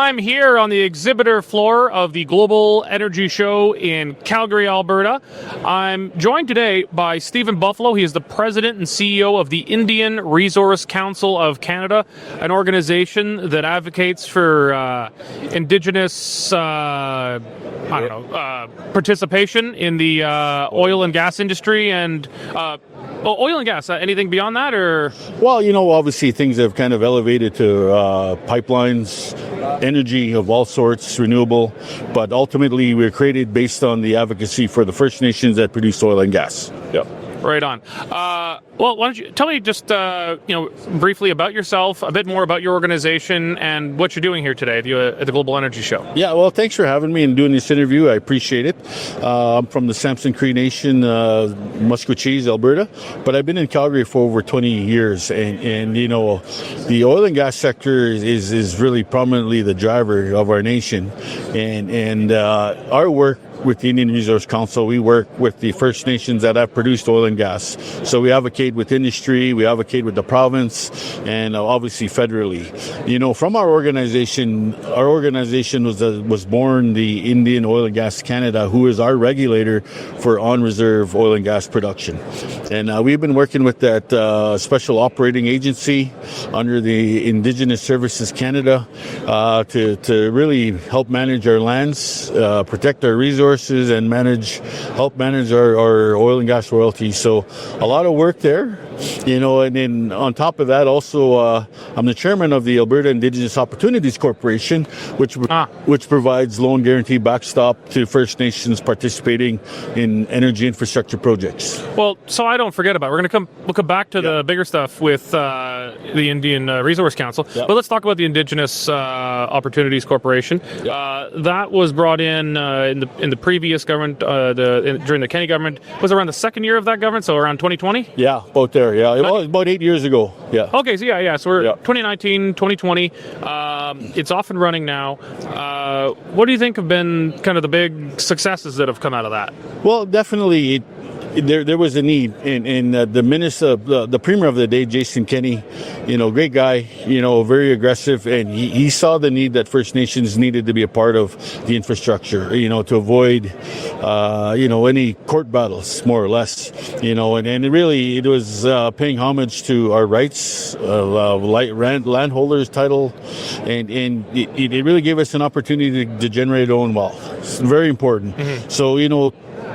I'm here on the exhibitor floor of the Global Energy Show in Calgary, Alberta. I'm joined today by Stephen Buffalo. He is the president and CEO of the Indian Resource Council of Canada, an organization that advocates for Indigenous participation in the oil and gas industry and oil and gas. Anything beyond that, or? Well, obviously things have kind of elevated to pipelines, energy of all sorts, renewable, but ultimately we're created based on the advocacy for the First Nations that produce oil and gas. Yeah. Right on. Well, why don't you tell me just briefly about yourself, a bit more about your organization, and what you're doing here today at the Global Energy Show. Yeah, well, thanks for having me and doing this interview. I appreciate it. I'm from the Samson Cree Nation, Musqueam, Alberta, but I've been in Calgary for over 20 years, and the oil and gas sector is really prominently the driver of our nation, and our work with the Indian Resource Council, we work with the First Nations that have produced oil and gas. So we advocate with industry, we advocate with the province, and obviously federally. From our organization was born the Indian Oil and Gas Canada, who is our regulator for on-reserve oil and gas production. And we've been working with that special operating agency under the Indigenous Services Canada to really help manage our lands, protect our resources, and help manage our oil and gas royalties. So a lot of work there, and then on top of that, also I'm the chairman of the Alberta Indigenous Opportunities Corporation, which provides loan guarantee backstop to First Nations participating in energy infrastructure projects. Well, so I don't forget about it. We'll come back to the bigger stuff with the Indian Resource Council, but let's talk about the Indigenous Opportunities Corporation. That was brought in the previous government, during the Kenney government. Was it around the second year of that government, so around 2020? Yeah, about there, yeah. Well, about 8 years ago, yeah. Okay, so so we're 2019, 2020. It's off and running now. What do you think have been kind of the big successes that have come out of that? Well, definitely there was a need, and the minister, the premier of the day, Jason Kenney, great guy, very aggressive, and he saw the need that First Nations needed to be a part of the infrastructure, to avoid, any court battles, more or less, and it was paying homage to our rights, landholders, title, and it really gave us an opportunity to generate our own wealth. It's very important. Mm-hmm. So,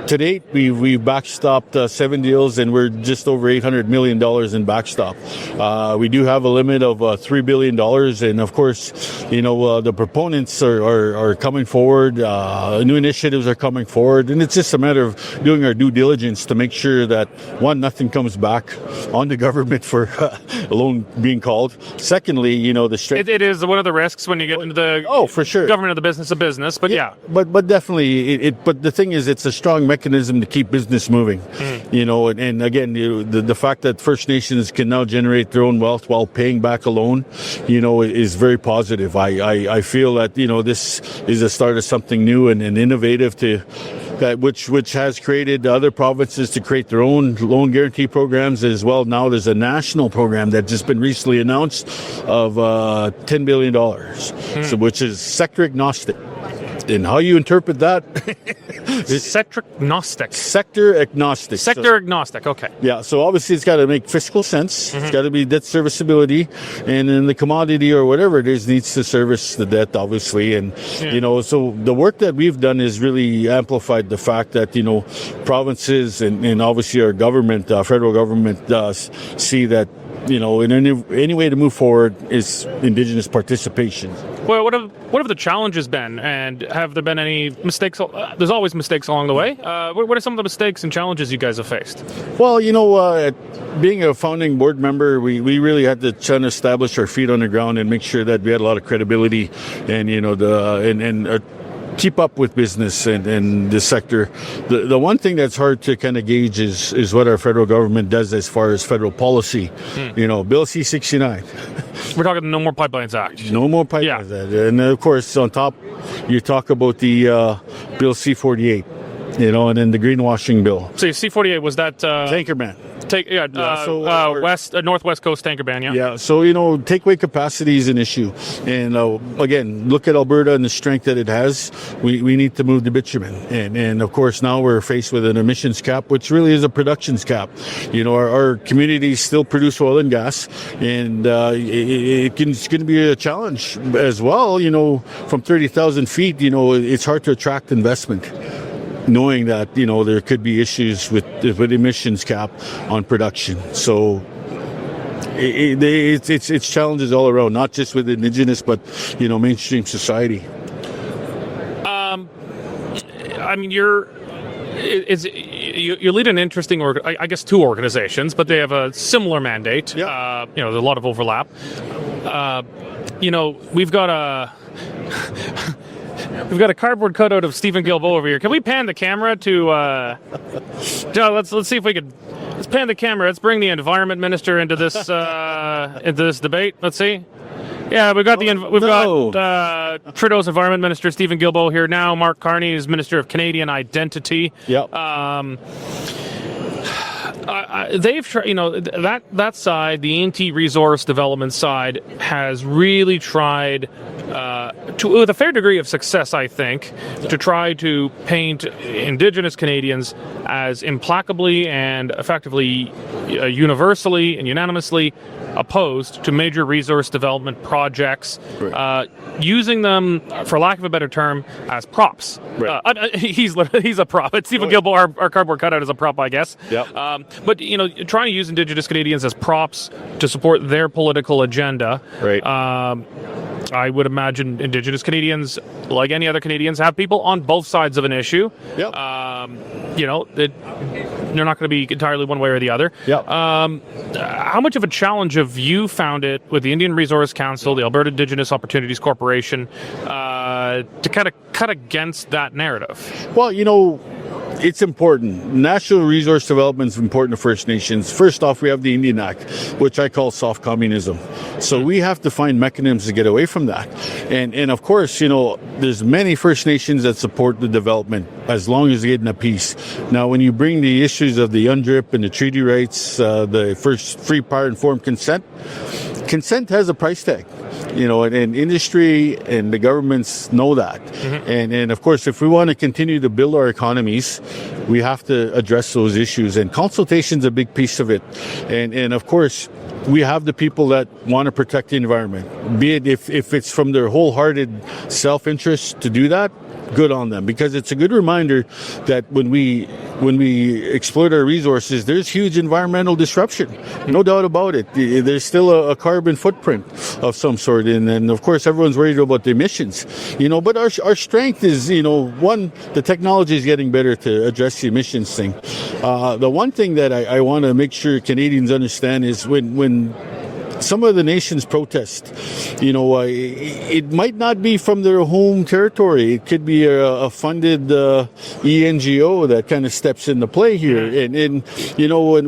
to date, we've backstopped 7 deals, and we're just over $800 million in backstop. We do have a limit of $3 billion, and of course, the proponents are coming forward. New initiatives are coming forward, and it's just a matter of doing our due diligence to make sure that, one, nothing comes back on the government for a loan being called. Secondly, the strength. It is one of the risks when you get into the for sure. Government of the business of business, but yeah. But definitely, but the thing is, it's a strong mechanism to keep business moving, and again, the fact that First Nations can now generate their own wealth while paying back a loan, is very positive. I feel that, this is the start of something new and innovative which has created other provinces to create their own loan guarantee programs as well. Now there's a national program that's just been recently announced of $10 billion, which is sector agnostic. And how you interpret that? Sector agnostic. Sector agnostic. Sector agnostic, okay. Yeah, so obviously it's got to make fiscal sense. Mm-hmm. It's got to be debt serviceability. And then the commodity or whatever it is needs to service the debt, obviously. And, so the work that we've done is really amplified the fact that, provinces and obviously our government, federal government, see that, in any way to move forward is Indigenous participation. Well, what have the challenges been, and have there been any mistakes? There's always mistakes along the way. What are some of the mistakes and challenges you guys have faced? Well, being a founding board member, we really had to try to establish our feet on the ground and make sure that we had a lot of credibility, and keep up with business and this sector. The one thing that's hard to kind of gauge is what our federal government does as far as federal policy. Bill C-69. We're talking No More Pipelines Act. No More Pipelines Act. And of course, on top, you talk about the Bill C-48, and then the greenwashing bill. So C-48, was that... Tankerman. Northwest Coast tanker ban. Yeah, so, takeaway capacity is an issue. And again, look at Alberta and the strength that it has. We need to move the bitumen. And of course, now we're faced with an emissions cap, which really is a productions cap. Our communities still produce oil and gas, and it's going to be a challenge as well. From 30,000 feet, it's hard to attract investment, knowing that, there could be issues with emissions cap on production. So it's challenges all around, not just with Indigenous, but, mainstream society. You lead an interesting, I guess, two organizations, but they have a similar mandate. Yeah. There's a lot of overlap. We've got a cardboard cutout of Stephen Guilbeault over here. Can we pan the camera to? John, let's see if we could. Let's pan the camera. Let's bring the environment minister into this debate. Let's see. Yeah, we've got Trudeau's environment minister Stephen Guilbeault here now. Mark Carney is Minister of Canadian Identity. Yep. They've that side, the anti-resource development side, has really tried with a fair degree of success, I think, to try to paint Indigenous Canadians as implacably and effectively, universally and unanimously opposed to major resource development projects, right. Using them, for lack of a better term, as props. Right. He's a prop. It's Stephen Guilbeault, our cardboard cutout, is a prop, I guess. Yep. But trying to use Indigenous Canadians as props to support their political agenda. Right. I would imagine Indigenous Canadians, like any other Canadians, have people on both sides of an issue. Yep. They're not going to be entirely one way or the other. Yep. How much of a challenge have you found it with the Indian Resource Council, the Alberta Indigenous Opportunities Corporation, to kind of cut against that narrative? Well, it's important. National resource development is important to First Nations. First off, we have the Indian Act, which I call soft communism. So we have to find mechanisms to get away from that. And of course, there's many First Nations that support the development as long as they get in a peace. Now, when you bring the issues of the UNDRIP and the treaty rights, the first free, prior, informed consent has a price tag. And industry and the governments know that. Mm-hmm. And of course, if we want to continue to build our economies, we have to address those issues. And consultation's a big piece of it. And of course, we have the people that want to protect the environment, be it if it's from their wholehearted self-interest to do that, good on them, because it's a good reminder that when we exploit our resources, there's huge environmental disruption, no doubt about it. There's still a carbon footprint of some sort, and of course everyone's worried about the emissions, but our strength is, one, the technology is getting better to address the emissions thing. The one thing that I want to make sure Canadians understand is when some of the nations protest, it might not be from their home territory. It could be a funded ENGO that kind of steps into play here. And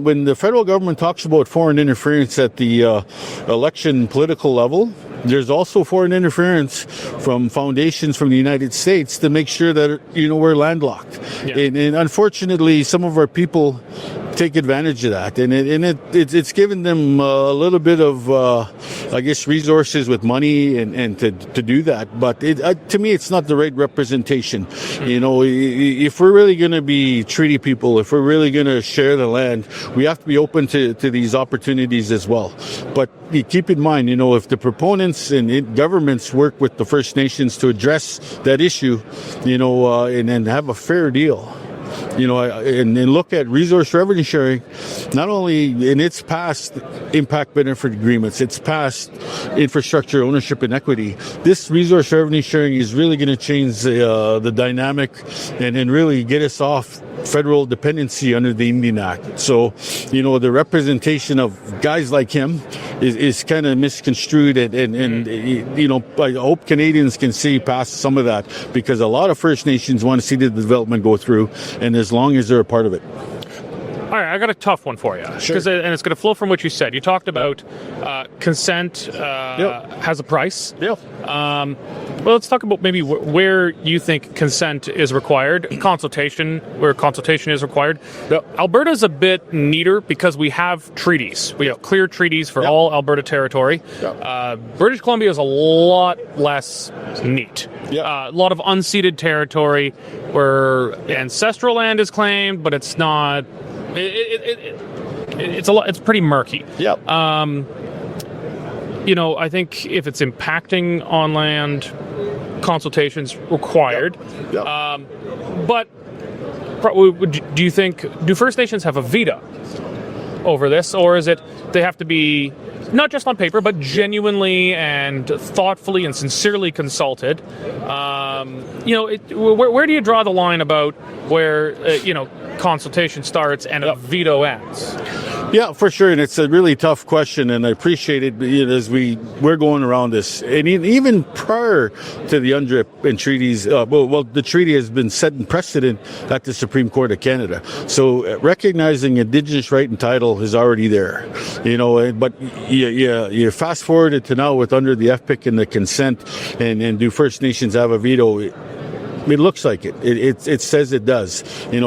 when the federal government talks about foreign interference at the election political level, there's also foreign interference from foundations from the United States to make sure that, we're landlocked. Yeah. And unfortunately, some of our people take advantage of that, and it's given them a little bit of resources with money and to do that, but to me it's not the right representation. If we're really going to be treaty people, if we're really going to share the land, we have to be open to these opportunities as well. But keep in mind, if the proponents and governments work with the First Nations to address that issue, and have a fair deal, and look at resource revenue sharing, not only in its past impact benefit agreements, its past infrastructure ownership and equity. This resource revenue sharing is really going to change the dynamic and really get us off federal dependency under the Indian Act. So, the representation of guys like him is kind of misconstrued, and I hope Canadians can see past some of that, because a lot of First Nations want to see the development go through, and as long as they're a part of it. right, I got a tough one for you. Sure. And it's going to flow from what you said. You talked about consent has a price. Yeah. Well, let's talk about maybe where you think consent is required, consultation, where consultation is required. Yep. Alberta's a bit neater because we have treaties. We have clear treaties for all Alberta territory. Yep. British Columbia is a lot less neat. Yeah. A lot of unceded territory where ancestral land is claimed, but it's not. It's a lot. It's pretty murky. Yeah. I think if it's impacting on land, consultations required. Yep. But do you think do First Nations have a veto over this, or is it they have to be not just on paper, but genuinely and thoughtfully and sincerely consulted? Where do you draw the line about where consultation starts and a veto ends? Yeah, for sure, and it's a really tough question, and I appreciate it as we're going around this, and even prior to the UNDRIP and treaties. The treaty has been set in precedent at the Supreme Court of Canada. So recognizing Indigenous right and title is already there, But you fast forward it to now with under the FPIC and the consent, and do First Nations have a veto? It looks like it. It says it does,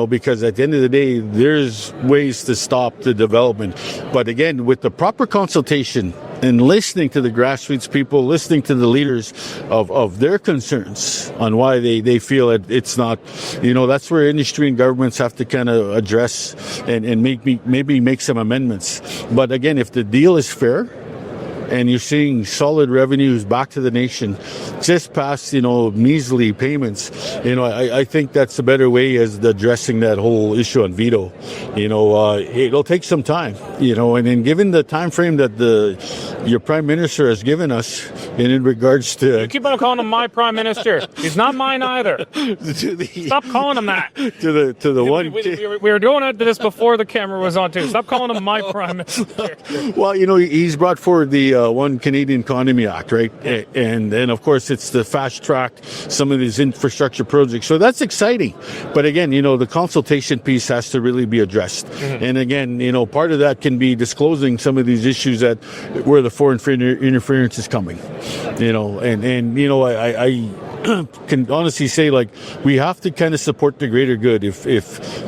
because at the end of the day, there's ways to stop the development. But again, with the proper consultation and listening to the grassroots people, listening to the leaders of their concerns on why they feel it's not, that's where industry and governments have to kind of address and maybe make some amendments. But again, if the deal is fair, and you're seeing solid revenues back to the nation, just past, measly payments, I think that's a better way as addressing that whole issue on veto. It'll take some time, and then given the time frame that your Prime Minister has given us in regards to... You keep on calling him my Prime Minister. He's not mine either. Stop calling him that. To the one... We were doing this before the camera was on, too. Stop calling him my Prime Minister. Well, he's brought forward the One Canadian Economy Act, right? And of course, it's the fast track some of these infrastructure projects. So that's exciting. But again, the consultation piece has to really be addressed. Mm-hmm. And again, part of that can be disclosing some of these issues that where the foreign interference is coming. I can honestly say, we have to kind of support the greater good. If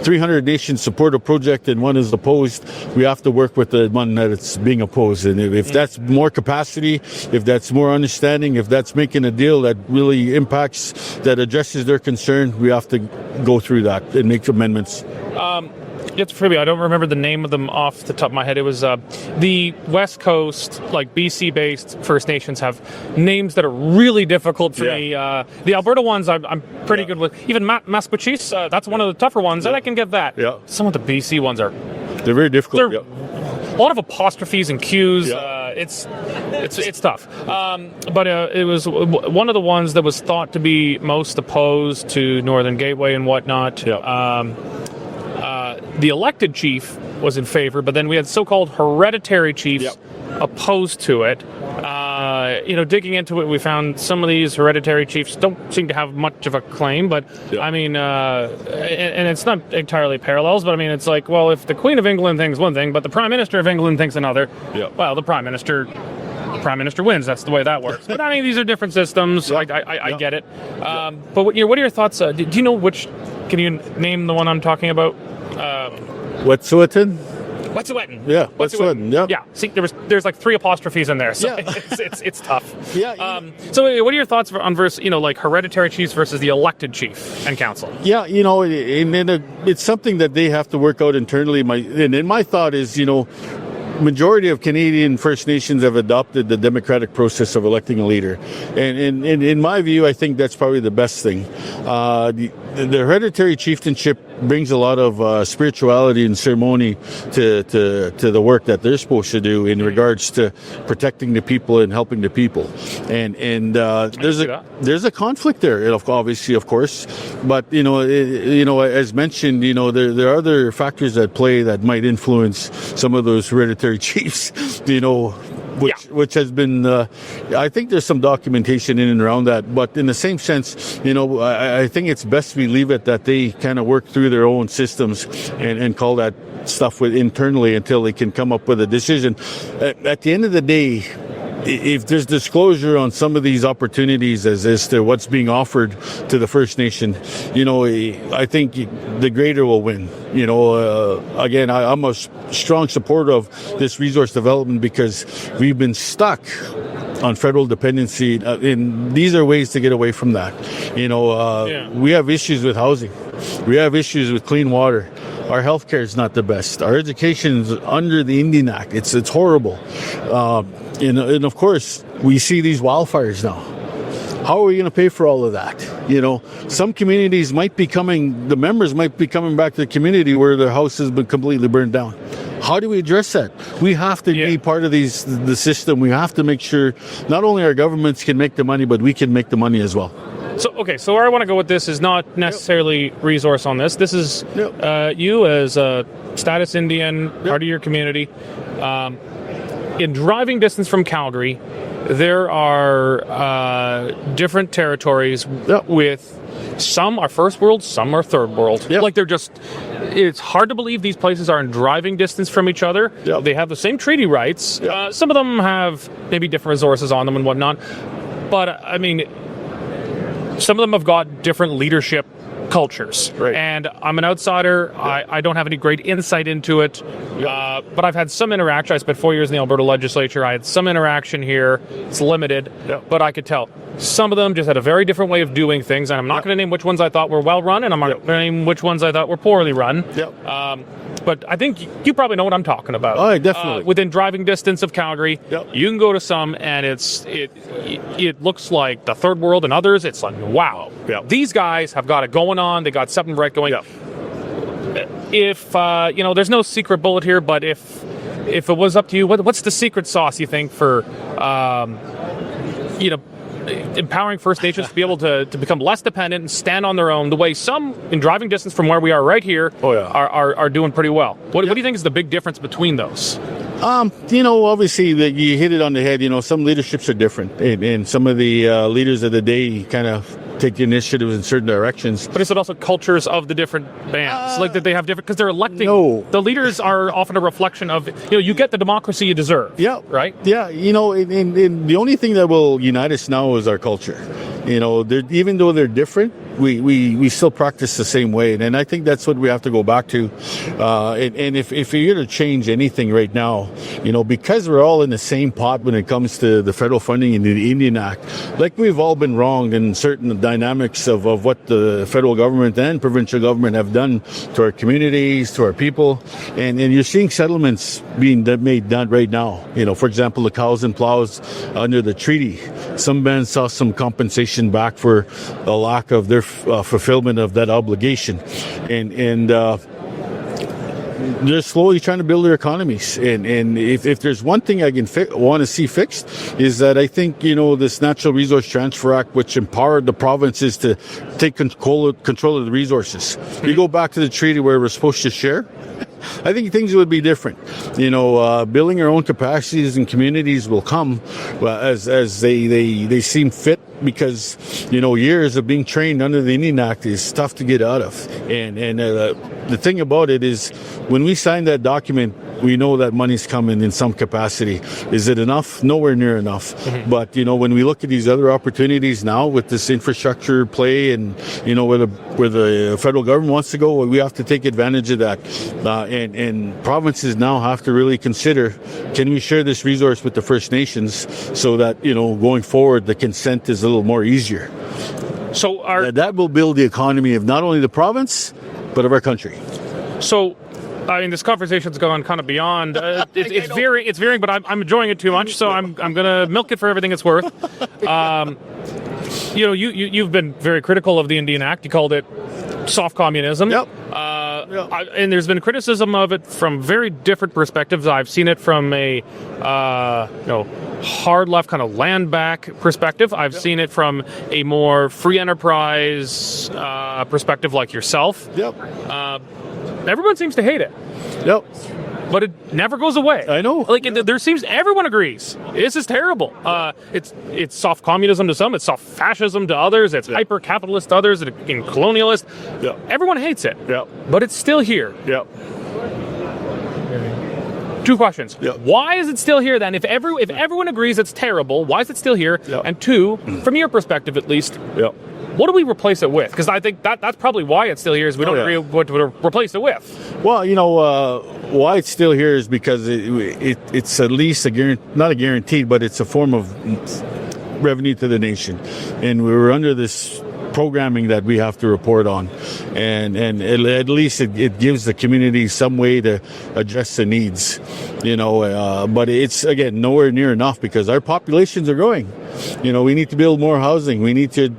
300 nations support a project and one is opposed, we have to work with the one that it's being opposed. And if that's more capacity, if that's more understanding, if that's making a deal that really impacts, that addresses their concern, we have to go through that and make amendments. It's freebie. I don't remember the name of them off the top of my head. It was the West Coast, BC-based First Nations have names that are really difficult for me. The Alberta ones I'm pretty good with. Even Masquachis, that's one of the tougher ones, and I can get that. Yeah. Some of the BC ones they're very difficult. A lot of apostrophes and Q's. It's tough. But it was one of the ones that was thought to be most opposed to Northern Gateway and whatnot. The elected chief was in favor, but then we had so-called hereditary chiefs opposed to it. Digging into it, we found some of these hereditary chiefs don't seem to have much of a claim, but I mean, and it's not entirely parallels, but I mean, it's like, well, if the Queen of England thinks one thing, but the Prime Minister of England thinks another, well, the Prime Minister wins. That's the way that works. But I mean, these are different systems. I get it. But what are your thoughts? Do you know which? Can you name the one I'm talking about? Wet'suwet'en? Wet'suwet'en. Yeah, Wet'suwet'en. Yep. Yeah. See, there's like 3 apostrophes in there, so it's tough. So, what are your thoughts on hereditary chiefs versus the elected chief and council? Yeah, it's something that they have to work out internally. My thought is, majority of Canadian First Nations have adopted the democratic process of electing a leader. And in my view, I think that's probably the best thing. The hereditary chieftainship brings a lot of spirituality and ceremony to the work that they're supposed to do in regards to protecting the people and helping the people. And there's a conflict there, obviously, of course. But, as mentioned, there are other factors at play that might influence some of those hereditary chiefs, which has been, I think there's some documentation in and around that. But in the same sense, I think it's best we leave it that they kind of work through their own systems and call that stuff with internally until they can come up with a decision. At the end of the day, if there's disclosure on some of these opportunities as to what's being offered to the First Nation, I think the greater will win. Again, I'm a strong supporter of this resource development because we've been stuck on federal dependency, and these are ways to get away from that. We have issues with housing. We have issues with clean water. Our healthcare is not the best. Our education is under the Indian Act. It's horrible. And of course, we see these wildfires now. How are we going to pay for all of that? Some communities the members might be coming back to the community where their house has been completely burned down. How do we address that? We have to be part of the system. We have to make sure not only our governments can make the money, but we can make the money as well. So where I want to go with this is not necessarily resource on this. This is you as a status Indian, part of your community. In driving distance from Calgary, there are different territories with some are first world, some are third world. Like it's hard to believe these places are in driving distance from each other. They have the same treaty rights. Some of them have maybe different resources on them and whatnot. But I mean, some of them have got different leadership cultures. Right. And I'm an outsider. I don't have any great insight into it. But I've had some interaction. I spent 4 years in the Alberta legislature. I had some interaction here. It's limited, but I could tell. Some of them just had a very different way of doing things, and I'm not going to name which ones I thought were well run, and I'm not going to name which ones I thought were poorly run. But I think you probably know what I'm talking about. Oh, definitely. Within driving distance of Calgary, you can go to some, and it looks like the third world, and others, it's like, wow, these guys have got it going on. They got something right going. If there's no secret bullet here, but if it was up to you, what's the secret sauce you think for empowering First Nations to be able to become less dependent and stand on their own, the way some in driving distance from where we are right here are doing pretty well? What do you think is the big difference between those? Obviously you hit it on the head. Some leaderships are different, and some of the leaders of the day kind of take the initiative in certain directions. But is it also cultures of the different bands? Like that they have different, because they're electing. No. The leaders are often a reflection of, you get the democracy you deserve. Yeah. Right? Yeah. And the only thing that will unite us now is our culture. Even though they're different, we still practice the same way. And I think that's what we have to go back to. And if you're going to change anything right now, because we're all in the same pot when it comes to the federal funding in the Indian Act, like we've all been wronged in certain dynamics of what the federal government and provincial government have done to our communities, to our people. And you're seeing settlements being made right now. For example, the cows and plows under the treaty. Some bands saw some compensation back for the lack of their fulfillment of that obligation. And they're slowly trying to build their economies. And if there's one thing I can want to see fixed, is that I think, this Natural Resource Transfer Act, which empowered the provinces to take control of the resources. You go back to the treaty where we're supposed to share, I think things would be different. Building our own capacities and communities will come as they seem fit, because years of being trained under the Indian Act is tough to get out of. And the thing about it is, when we sign that document, we know that money's coming in some capacity. Is it enough? Nowhere near enough. Mm-hmm. But when we look at these other opportunities now with this infrastructure play, and where the federal government wants to go, we have to take advantage of that. And provinces now have to really consider, can we share this resource with the First Nations so that going forward the consent is a little more easier. So that will build the economy of not only the province but of our country. So, this conversation's gone kind of beyond. It's varying, but I'm enjoying it too much. So I'm gonna milk it for everything it's worth. You've been very critical of the Indian Act. You called it soft communism. Yep. And there's been criticism of it from very different perspectives. I've seen it from a hard left kind of land back perspective. I've seen it from a more free enterprise perspective, like yourself. Yep. Everyone seems to hate it. Yep. but it never goes away. I know. Like there seems everyone agrees this is terrible. It's soft communism to some, it's soft fascism to others, it's hyper capitalist to others, and colonialist. Yeah. Everyone hates it. Yeah. But it's still here. Yeah. Two questions. Yeah. Why is it still here then? If everyone agrees it's terrible, why is it still here? Yeah. And two, from your perspective at least, Yeah. what do we replace it with? Because I think that's probably why it's still here, is we don't agree what to replace it with. Well, why it's still here is because it's at least not a guaranteed, but it's a form of revenue to the nation. And we were under this programming that we have to report on, and at least it gives the community some way to address the needs, but it's, again, nowhere near enough because our populations are growing. We need to build more housing, we need to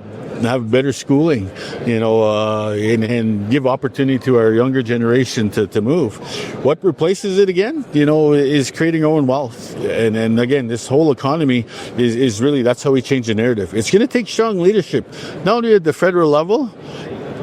have better schooling, and give opportunity to our younger generation to move. What replaces it again, is creating our own wealth. And again, this whole economy is really, that's how we change the narrative. It's going to take strong leadership, not only at the federal level,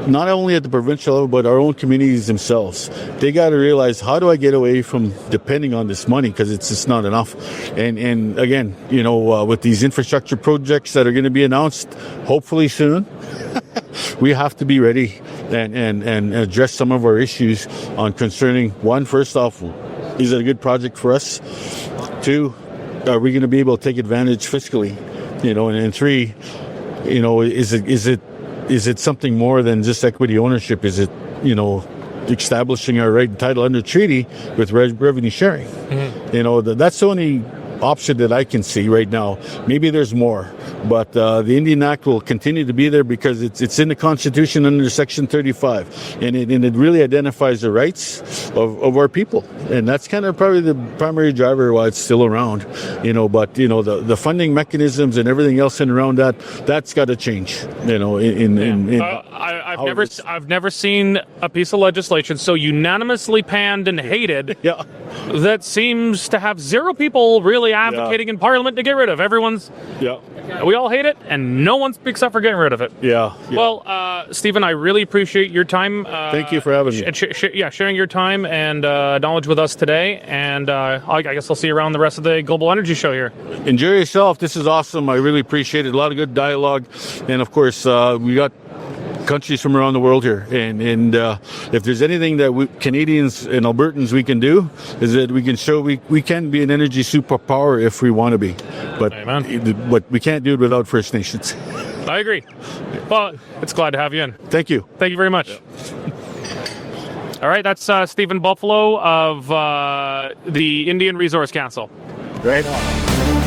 not only at the provincial level, but our own communities themselves. They got to realize, how do I get away from depending on this money, because it's just not enough. And again, with these infrastructure projects that are going to be announced hopefully soon, we have to be ready and address some of our issues on concerning, one, first off, is it a good project for us? Two, are we going to be able to take advantage fiscally? And three, is it something more than just equity ownership? Is it, establishing our right and title under treaty with revenue sharing? Mm-hmm. That's the only option that I can see right now. Maybe there's more, but the Indian Act will continue to be there because it's in the Constitution under Section 35, and it really identifies the rights of our people, and that's kind of probably the primary driver why it's still around. But the funding mechanisms and everything else in around that's got to change. I've never seen a piece of legislation so unanimously panned and hated. Yeah. That seems to have zero people really advocating in Parliament to get rid of. We all hate it, and no one speaks up for getting rid of it. Yeah. Well, Stephen, I really appreciate your time. Thank you for having me. Sharing your time and knowledge with us today. And I guess I'll see you around the rest of the Global Energy Show here. Enjoy yourself. This is awesome. I really appreciate it. A lot of good dialogue. And, of course, we got countries from around the world here, and if there's anything that Canadians and Albertans we can do, is that we can show we can be an energy superpower if we want to be, but we can't do it without First Nations. I agree. Well, it's glad to have you in. Thank you very much. All right, that's Stephen Buffalo of the Indian Resource Council. Right on.